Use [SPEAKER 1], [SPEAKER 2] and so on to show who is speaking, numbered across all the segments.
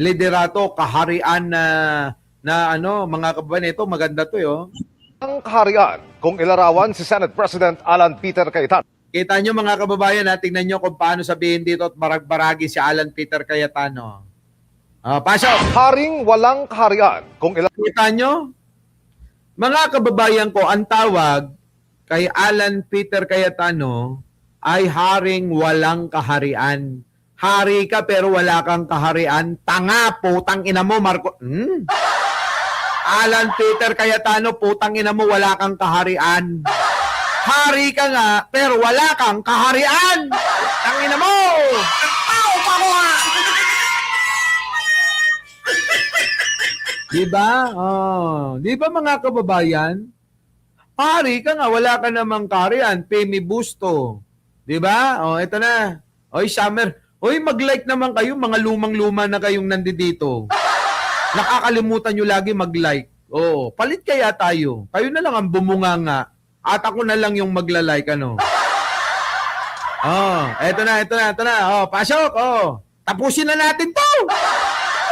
[SPEAKER 1] liderato, kaharian na ano, mga kababayan, ito maganda to, yo.
[SPEAKER 2] Ang kaharian kung ilarawan si Senate President Alan Peter Cayetano.
[SPEAKER 1] Kita nyo mga kababayan, tingnan nyo kung paano sabihin dito at barag-baragi si Alan Peter Cayetano. Pasok!
[SPEAKER 2] Haring walang kaharian kung
[SPEAKER 1] Kita nyo? Mga kababayan ko, ang tawag kay Alan Peter Cayetano ay haring walang kaharian. Hari ka pero wala kang kaharian. Tanga, putang ina mo, Marco. Alan Peter Cayetano, putang ina mo, wala kang kaharian. Hari ka nga, pero wala kang kaharian. Tangina mo! Diba? Diba mga kababayan? Hari ka nga, wala ka namang kaharian. Pemi Busto. Diba? Ito na. Oy, Summer. Oy, mag-like naman kayo. Mga lumang-luma na kayong nandito. Nakakalimutan nyo lagi mag-like. Palit kaya tayo. Kayo na lang ang bumunganga. At ako na lang yung magla-like, ano. Eto na. Pasok. Tapusin na natin to.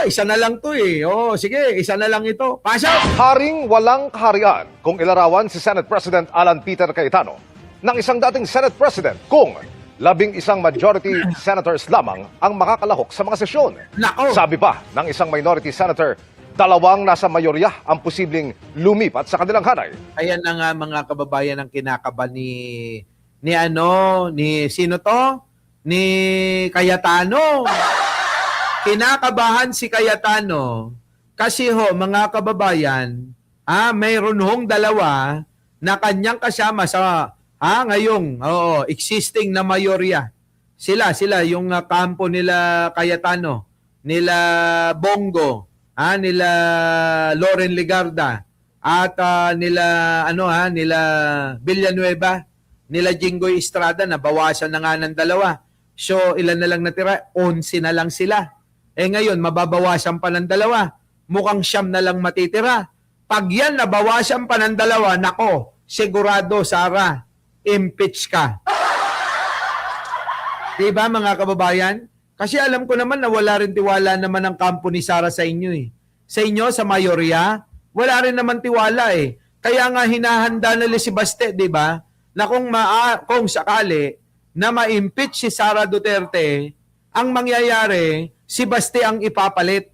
[SPEAKER 1] Isa na lang to eh. Sige, isa na lang ito. Pasok.
[SPEAKER 2] haring walang kaharian kung ilarawan si Senate President Alan Peter Cayetano ng isang dating Senate President kung 11 majority senators lamang ang makakalahok sa mga sesyon.
[SPEAKER 1] Nako.
[SPEAKER 2] Sabi pa ng isang minority senator, 2 nasa mayorya ang posibleng lumipat sa kanilang hanay.
[SPEAKER 1] Ayan na nga mga kababayan ang kinakaban ni sino to? Ni Cayetano. Kinakabahan si Cayetano kasi mga kababayan, mayroon hong 2 na kanyang kasama sa ngayong existing na mayorya. Sila yung kampo nila Cayetano, nila Bongo, nila Loren Legarda at nila Villanueva, nila Jinggoy Estrada na bawasan na nga ng 2. So ilan na lang natira? 11 na lang sila. Ngayon mababawasan pa ng 2. Mukhang 9 na lang matitira. Pag yan nabawasan pa ng 2, nako, sigurado Sara, impeach ka. Diba mga kababayan? Kasi alam ko naman na wala rin tiwala naman ang kampo ni Sara sa inyo eh. Sa inyo, sa mayorya, wala rin naman tiwala eh. Kaya nga hinahanda nila si Baste, di ba? Na kung sakali na ma-impeach si Sara Duterte, ang mangyayari, si Baste ang ipapalit.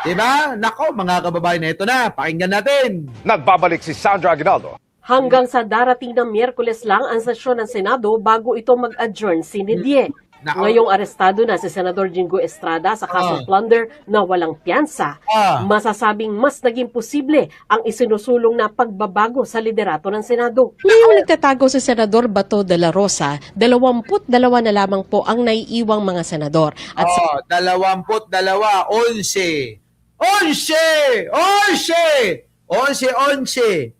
[SPEAKER 1] Diba? Nako, mga kababayan, ito na. Pakinggan natin.
[SPEAKER 2] Nagbabalik si Sandra Aguinaldo.
[SPEAKER 3] Hanggang sa darating na Miyerkules lang ang sesyon ng Senado bago ito mag-adjourn sinidye. Ngayong arestado na si Senador Jinggoy Estrada sa kasong plunder na walang piyansa, masasabing mas naging posible ang isinusulong na pagbabago sa liderato ng Senado.
[SPEAKER 4] Ngayong nagtatago si Senador Bato de la Rosa, 22 na lamang po ang naiiwang mga senador. At
[SPEAKER 1] 22, 11. 11!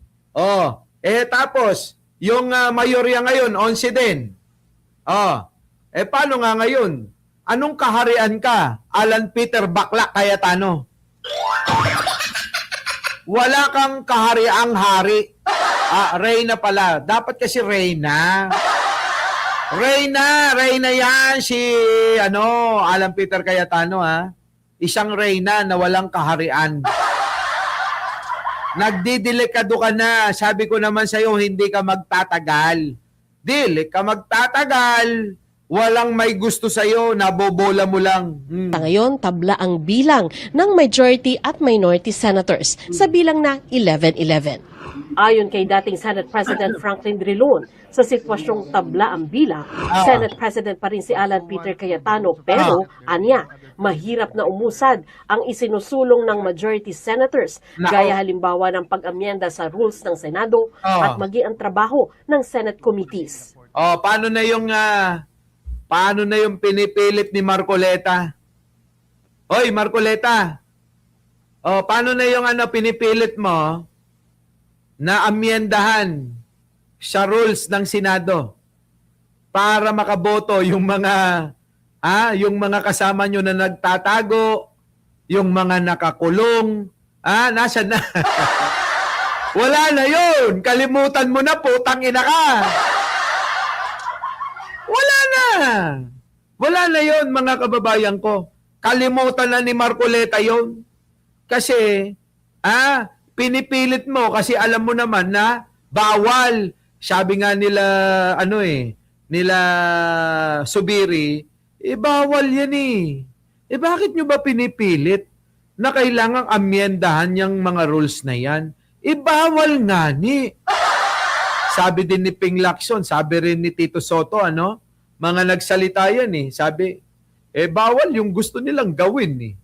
[SPEAKER 1] Tapos, yung mayorya ngayon, 11 din. Paano nga ngayon? Anong kaharian ka? Alan Peter Bakla Cayetano. Wala kang kahariang hari. Reyna pala. Dapat kasi Reyna. Reyna yan si Alan Peter Cayetano Isang Reyna na walang kaharian. Nagdidelikado ka na. Sabi ko naman sa'yo, hindi ka magtatagal. Dili ka magtatagal. Walang may gusto sa'yo, nabobola mo lang.
[SPEAKER 4] ngayon, tabla ang bilang ng majority at minority senators sa bilang na 11-11.
[SPEAKER 3] Ayon kay dating Senate President Franklin Drilon, sa sitwasyong tabla ang bilang, Senate President pa rin si Alan Peter Cayetano pero, anya, mahirap na umusad ang isinusulong ng majority senators gaya halimbawa ng pag-amyenda sa rules ng Senado at maging ang trabaho ng Senate committees.
[SPEAKER 1] Paano na yung pinipilit ni Marcoleta? Hoy, Marcoleta. Paano na yung pinipilit mo na amyendahan sa rules ng Senado para makaboto yung mga kasama nyo na nagtatago, yung mga nakakulong, nasa na? Wala na yun. Kalimutan mo na, putang ina ka. Wala na. Wala na yun, mga kababayan ko. Kalimutan na ni Marcoleta yon. Kasi, pinipilit mo kasi alam mo naman na bawal. Sabi nga nila, nila Subiri, bawal yan eh. Bakit nyo ba pinipilit na kailangang amyendahan yung mga rules na yan? Bawal nga ni. Sabi din ni Ping Lacson, sabi rin ni Tito Soto, mga nagsalita yan eh. Sabi, bawal yung gusto nilang gawin eh.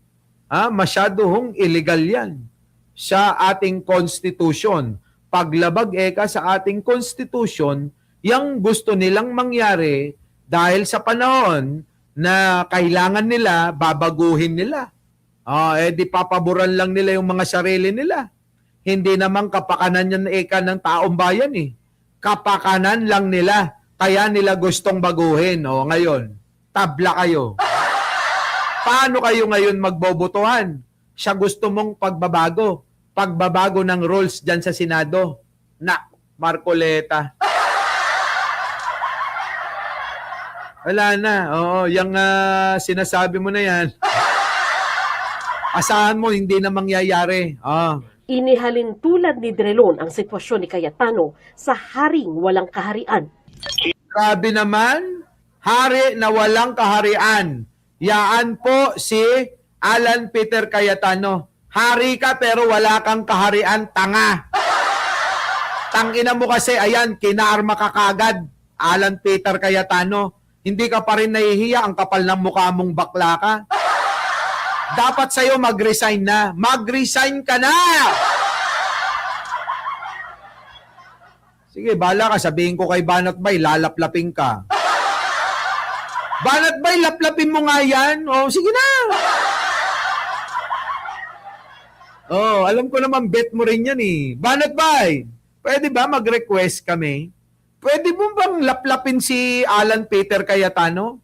[SPEAKER 1] Masyado hong illegal yan sa ating constitution. Paglabag sa ating constitution, yung gusto nilang mangyari dahil sa panahon na kailangan nila, babaguhin nila. Di papaboran lang nila yung mga sarili nila. Hindi naman kapakanan yan ng taong bayan eh. Kapakanan lang nila. Kaya nila gustong baguhin. Ngayon, tabla kayo. Paano kayo ngayon magbobotohan? Siya gusto mong pagbabago. Pagbabago ng rules dyan sa Senado. Marcoleta. Wala na. Yung sinasabi mo na yan. Asahan mo, hindi na mangyayari.
[SPEAKER 3] Inihalin tulad ni Drilon ang sitwasyon ni Cayetano sa haring walang kaharian.
[SPEAKER 1] Grabe naman, hari na walang kaharian. Yaan po si Alan Peter Cayetano. Hari ka pero wala kang kaharian, tanga. Tangina mo kasi, ayan, kinaarma ka kagad, Alan Peter Cayetano. Hindi ka pa rin nahihiya, ang kapal ng mukha mong bakla ka. Dapat sa'yo mag-resign na. Mag-resign ka na! Sige, bala ka. Sabihin ko kay Banat Bay, lalaplapin ka. Banat Bay, laplapin mo nga yan. Sige na. Alam ko naman, bet mo rin yan eh. Banat Bay, pwede ba mag-request kami? Pwede mo bang laplapin si Alan Peter Cayetano?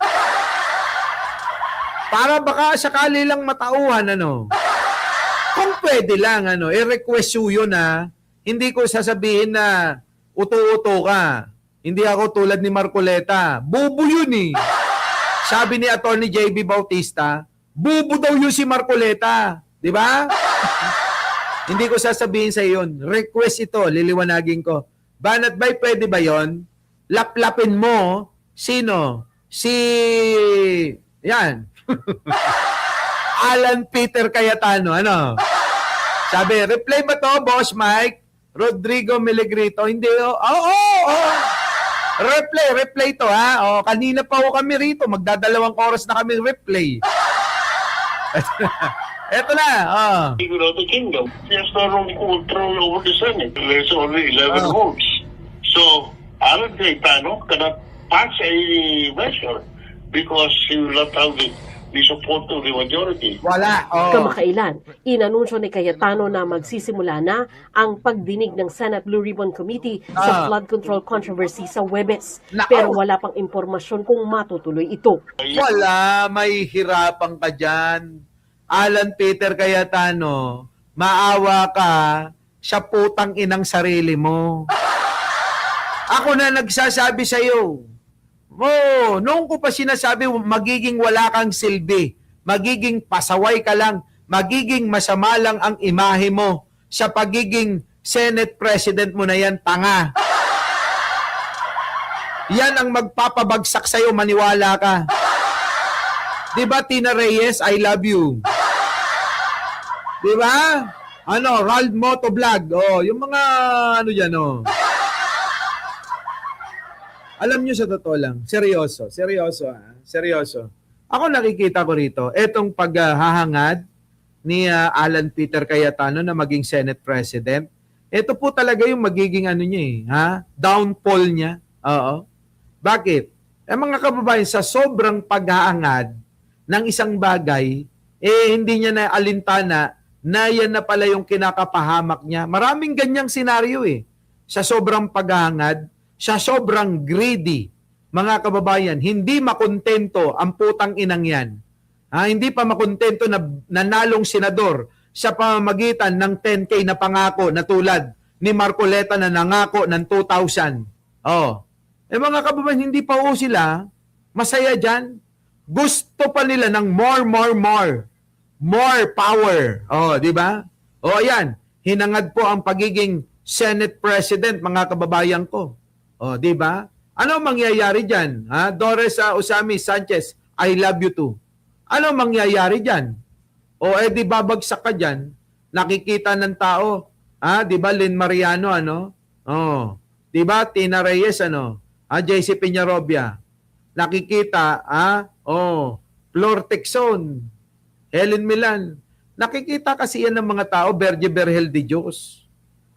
[SPEAKER 1] Para baka sakali lang matauhan, Kung pwede lang, i-request yun, Hindi ko sasabihin na uto-uto ka. Hindi ako tulad ni Marcoleta. Bubo yun eh. Sabi ni Atty. J.B. Bautista, bubo daw yun si Marcoleta. Di ba? Hindi ko sasabihin sa yun. Request ito, liliwanagin ko. Banat Bay, pwede ba yon? Laplapin mo, sino? Yan. Alan Peter Cayetano, Sabi, replay ba to, Boss Mike? Rodrigo Miligrito, hindi, Replay to, kanina pa kami rito, magdadalawang oras na kami replay. Eto na,
[SPEAKER 5] Figure out the kingdom. There's no room control over the Senate. There's only 11 votes. So, Alan Cayetano cannot pass any measure because he will not have the support of the majority.
[SPEAKER 1] Wala.
[SPEAKER 3] Kamakailan, inanunsyo ni Cayetano na magsisimula na ang pagdinig ng Senate Blue Ribbon Committee sa flood control controversy sa Huwebes. Pero wala pang impormasyon kung matutuloy ito.
[SPEAKER 1] Wala, may hirapan ka dyan. Alan Peter Cayetano, maawa ka, siya putang inang sarili mo. Ako na nagsasabi sa'yo, noong ko pa sinasabi, magiging wala kang silbi, magiging pasaway ka lang, magiging masama lang ang imahe mo sa pagiging Senate President mo na yan, tanga. Yan ang magpapabagsak sa'yo, maniwala ka. Diba, Tina Reyes, I love you. Diba? Ralph Motovlog, yung mga, Alam nyo sa totoo lang, seryoso. Ako nakikita ko rito, etong paghahangad ni Alan Peter Cayetano na maging Senate President, ito po talaga yung magiging niya downfall niya. Oo. Bakit? Mga kababayan, sa sobrang paghahangad ng isang bagay, hindi niya na alintana na yan na pala yung kinakapahamak niya. Maraming ganyang senaryo sa sobrang paghahangad, sa sobrang greedy, mga kababayan, hindi makontento ang putang inang yan. Hindi pa makontento na nanalong senador sa pamamagitan ng 10K na pangako na tulad ni Marcoleta na nangako ng 2,000. Mga kababayan, hindi pa sila masaya dyan. Gusto pa nila ng more power. Oh, di ba? Oh, ayan. Hinangad po ang pagiging Senate President, mga kababayan ko. Oh, di ba? Ano mangyayari diyan? Ha? Doris Usami Sanchez, I love you too. Ano mangyayari diyan? O di babagsak ka diyan. Nakikita ng tao, di ba Lynn Mariano ano? Oh, di ba Tina Reyes ano? JC Peñarobia. Nakikita, Flor Texon, Helen Milan. Nakikita kasi yan ng mga tao, Berge Berhel de Dios.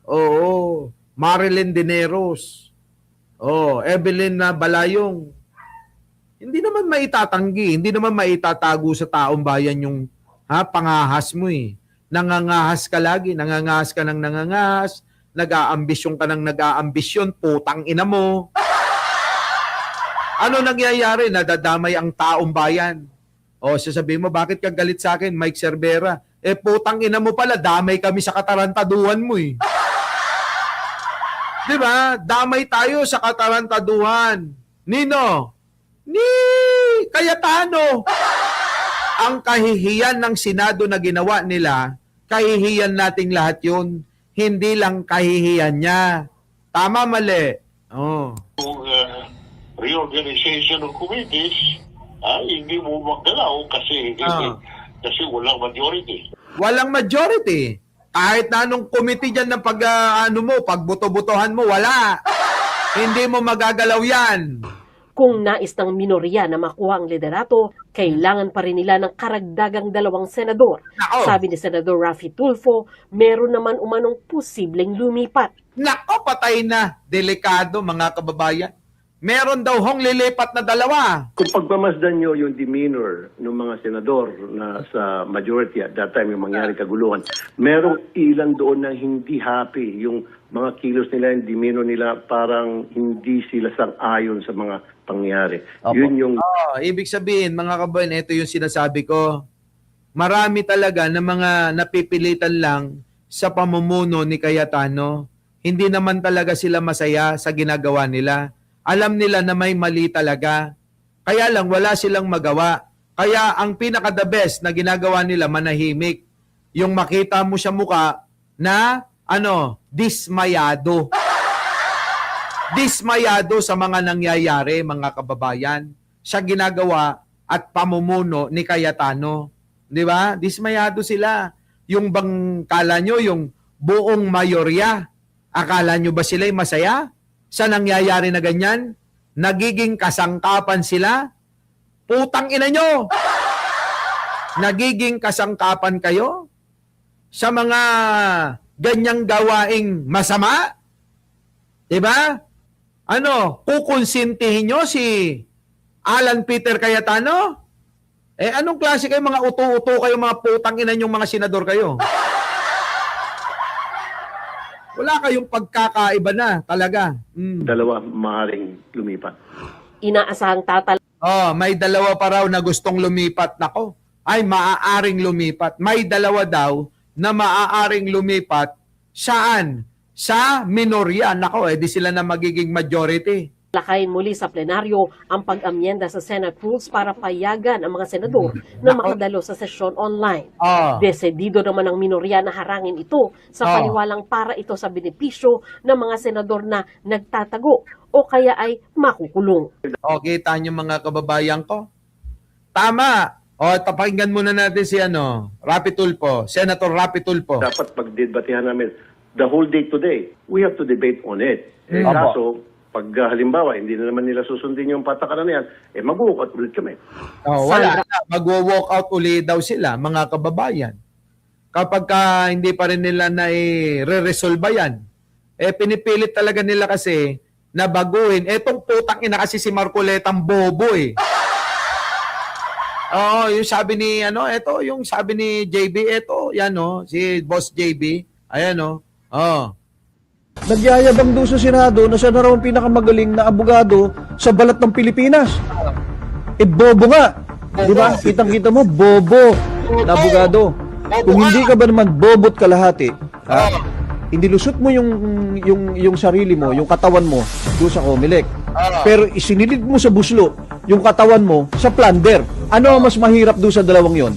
[SPEAKER 1] Oo, Marilyn Dineros. Evelyn Balayong. Hindi naman maitatanggi, hindi naman maitatago sa taong bayan yung pangahas mo eh. Nangangahas ka lagi, nangangahas ka ng nangangahas, nag-aambisyon ka ng nag-aambisyon, putang ina mo. Ano nangyayari? Nadadamay ang taong bayan. Sasabihin mo, bakit ka galit sa akin, Mike Cervera? Putang ina mo pala, damay kami sa katarantaduhan mo eh. Diba? Damay tayo sa katarantaduhan. Nino? Ni Cayetano. Ang kahihiyan ng Senado na ginawa nila, kahihiyan nating lahat yun. Hindi lang kahihiyan niya. Tama, mali.
[SPEAKER 5] Reorganization of committees, hindi mo magalaw kasi walang majority.
[SPEAKER 1] Walang majority. Kahit na anong committee dyan ng pagbuto-butohan mo, wala. Hindi mo magagalaw yan.
[SPEAKER 3] Kung nais ng minorya na makuha ang liderato, kailangan pa rin nila ng karagdagang 2 senador.
[SPEAKER 1] Nako.
[SPEAKER 3] Sabi ni Senador Raffy Tulfo, meron naman umanong posibleng lumipat.
[SPEAKER 1] Nako, patay na. Delikado, mga kababayan. Meron daw hong lilipat na 2.
[SPEAKER 6] Kung pagmamasdan nyo yung demeanor ng mga senador na sa majority at that time yung mangyari kaguluhan, merong ilan doon na hindi happy. Yung mga kilos nila, yung demeanor nila, parang hindi sila sang-ayon sa mga pangyari. Yun yung...
[SPEAKER 1] Ibig sabihin, mga kababayan, ito yung sinasabi ko. Marami talaga na mga napipilitan lang sa pamumuno ni Cayetano. Hindi naman talaga sila masaya sa ginagawa nila. Alam nila na may mali talaga. Kaya lang wala silang magawa. Kaya ang pinaka-the best na ginagawa nila, manahimik. Yung makita mo siya muka na dismayado. Dismayado sa mga nangyayari, mga kababayan. Sa ginagawa at pamumuno ni Cayetano. Di ba? Dismayado sila. Yung bang kala nyo, yung buong mayorya, akala nyo ba sila'y masaya? Sa nangyayari na ganyan, nagiging kasangkapan sila. Putang ina nyo! Nagiging kasangkapan kayo sa mga ganyang gawaing masama? Diba? Kukonsintihin nyo si Alan Peter Cayetano? Anong klase kayo, mga uto-uto kayo, mga putang ina nyong mga senador kayo? Wala kayong pagkakaiba na talaga.
[SPEAKER 6] 2 maaaring lumipat.
[SPEAKER 3] Inaasahang
[SPEAKER 1] May 2 pa raw na gustong lumipat. Nako, ay maaaring lumipat. May 2 daw na maaaring lumipat. Saan? Sa minorya. Nako, di sila na magiging majority.
[SPEAKER 3] Lakayin muli sa plenaryo ang pag-amyenda sa Senate rules para payagan ang mga senador na makadalo sa sesyon online. Desedido naman ang minorya na harangin ito sa paniwalang para ito sa benepisyo ng mga senador na nagtatago o kaya ay makukulong.
[SPEAKER 1] Kita niyo mga kababayan ko? Tama. Tapakinggan muna natin si Raffy Tulfo, Senator Raffy Tulfo.
[SPEAKER 6] Dapat pagdebatehan namin the whole day today. We have to debate on it. Kaso, pag halimbawa, hindi na naman nila susundin yung patakaran na yan, mag-walk out ulit kami.
[SPEAKER 1] Wala na. Mag-walk out ulit daw sila, mga kababayan. Kapag hindi pa rin nila na re-resolve yan, pinipilit talaga nila kasi na baguhin. Etong putang ina kasi si Marcoletang bobo eh. Yung sabi ni, yung sabi ni JB, si Boss JB, ayan
[SPEAKER 7] Nagyayabang doon sa Senado na siya na raw ang pinakamagaling na abogado sa balat ng Pilipinas. Bobo nga. Di ba? Kitang-kita mo, bobo na abogado. Kung hindi ka ba naman bobot kalahati, inilusot mo yung sarili mo, yung katawan mo doon sa Comelec. Pero isinilid mo sa buslo yung katawan mo sa plunder. Ano ang mas mahirap doon sa dalawang yon?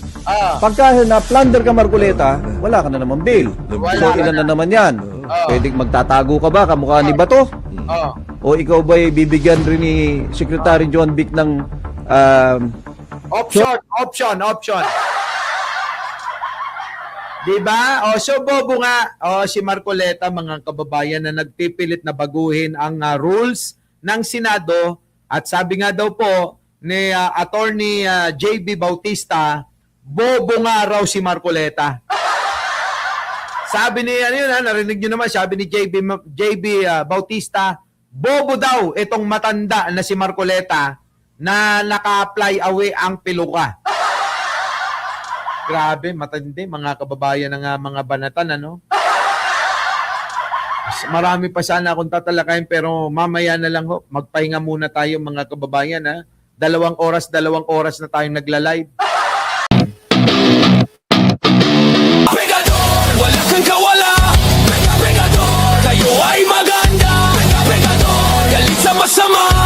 [SPEAKER 7] Pagka na-plunder ka, Marcoleta, wala ka na naman bail. So, ilan na naman yan? Pwedeng magtatago ka ba? Kamukha ni Bato? O ikaw ba'y bibigyan rin ni Secretary John Vic ng
[SPEAKER 1] Option. Diba? O, so bobo nga. O, si Marcoleta, mga kababayan, na nagpipilit na baguhin ang rules ng Senado. At sabi nga daw po ni Attorney JB Bautista, bobo nga raw si Marcoleta. Sabi ni, narinig nyo naman, sabi ni JB Bautista, bobo daw itong matanda na si Marcoleta na naka-apply away ang piluka. Grabe, matindi, mga kababayan ng mga banatan, ano? Marami pa sana akong tatalakayin, pero mamaya na lang ho. Magpahinga muna tayo, mga kababayan, ha? 2 oras na tayong nagla-live.
[SPEAKER 8] Pegador, wala kang kawala. Pegador, kayo ay maganda. Pegador, galit sa masama.